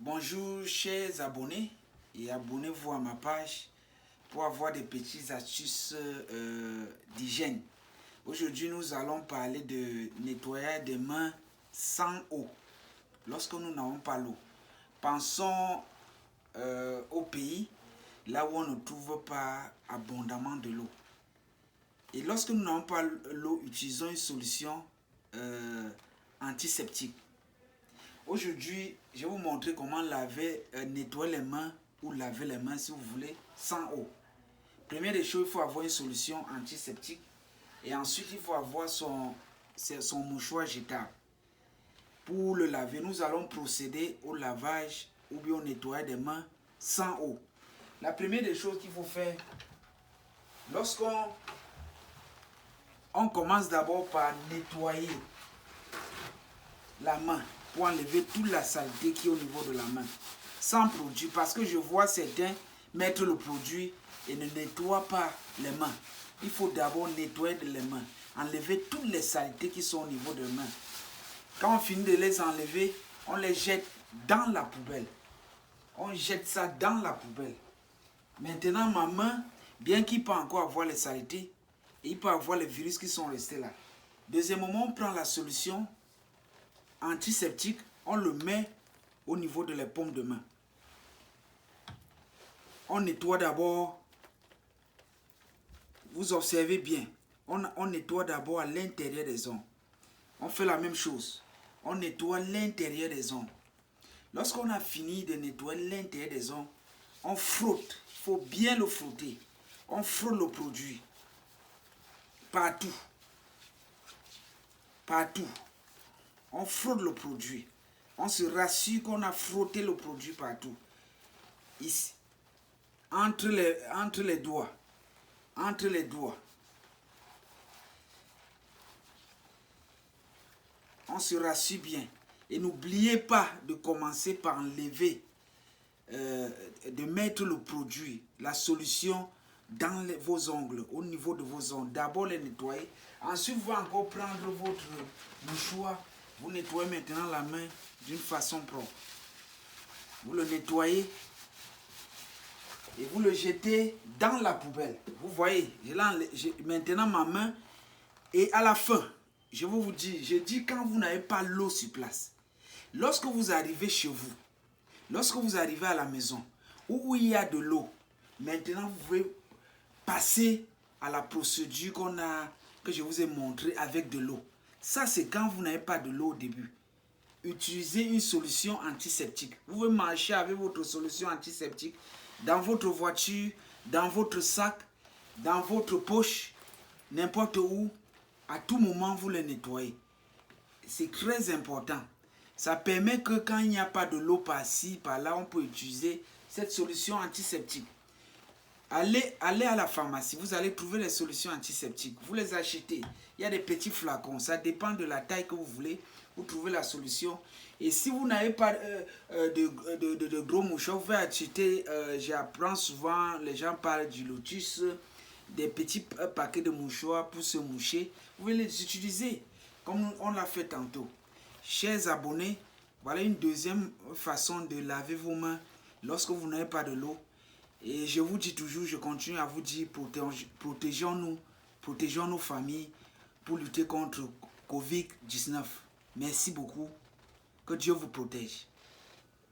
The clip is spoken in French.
Bonjour chers abonnés et abonnez-vous à ma page pour avoir des petites astuces d'hygiène. Aujourd'hui, nous allons parler de nettoyage des mains sans eau. Lorsque nous n'avons pas l'eau, pensons au pays là où on ne trouve pas abondamment de l'eau. Et lorsque nous n'avons pas l'eau, utilisons une solution antiseptique. Aujourd'hui, je vais vous montrer comment nettoyer les mains ou laver les mains si vous voulez sans eau. Première des choses, il faut avoir une solution antiseptique et ensuite il faut avoir son mouchoir jetable. Pour le laver, nous allons procéder au lavage ou bien au nettoyage des mains sans eau. La première des choses qu'il faut faire, lorsqu'on commence d'abord par nettoyer la main pour enlever toute la saleté qui est au niveau de la main, sans produit, parce que je vois certains mettre le produit et ne nettoient pas les mains. Il faut d'abord nettoyer les mains, enlever toutes les saletés qui sont au niveau des mains. Quand on finit de les enlever, on les jette dans la poubelle. On jette ça dans la poubelle. Maintenant, ma main, bien qu'il peut encore avoir les saletés, il peut avoir les virus qui sont restés là. Deuxièmement, on prend la solution antiseptique, on le met au niveau de les paumes de main. On nettoie d'abord, vous observez bien, on nettoie d'abord à l'intérieur des ongles. On fait la même chose, on nettoie l'intérieur des ongles. Lorsqu'on a fini de nettoyer l'intérieur des ongles, on frotte, il faut bien le frotter. On frotte le produit partout, partout. On frotte le produit. On se rassure qu'on a frotté le produit partout. Ici, entre les doigts. Entre les doigts. On se rassure bien. Et n'oubliez pas de commencer par enlever, de mettre le produit, la solution dans vos ongles, au niveau de vos ongles. D'abord les nettoyer. Ensuite, vous allez encore prendre votre mouchoir. Vous nettoyez maintenant la main d'une façon propre. Vous le nettoyez et vous le jetez dans la poubelle. Vous voyez, maintenant ma main. Et à la fin, je vais vous dire, je dis quand vous n'avez pas l'eau sur place. Lorsque vous arrivez chez vous, lorsque vous arrivez à la maison, où il y a de l'eau, maintenant vous pouvez passer à la procédure que je vous ai montré avec de l'eau. Ça, c'est quand vous n'avez pas de l'eau au début. Utilisez une solution antiseptique. Vous pouvez marcher avec votre solution antiseptique dans votre voiture, dans votre sac, dans votre poche, n'importe où. À tout moment, vous les nettoyez. C'est très important. Ça permet que quand il n'y a pas de l'eau par-ci, par-là, on peut utiliser cette solution antiseptique. Allez à la pharmacie, vous allez trouver les solutions antiseptiques. Vous les achetez. Il y a des petits flacons. Ça dépend de la taille que vous voulez. Vous trouvez la solution. Et si vous n'avez pas de gros mouchoirs, vous pouvez acheter, j'apprends souvent, les gens parlent du Lotus, des petits paquets de mouchoirs pour se moucher. Vous pouvez les utiliser comme on l'a fait tantôt. Chers abonnés, voilà une deuxième façon de laver vos mains lorsque vous n'avez pas de l'eau. Et je vous dis toujours, je continue à vous dire, protégeons-nous, protégeons nos familles pour lutter contre Covid-19. Merci beaucoup. Que Dieu vous protège.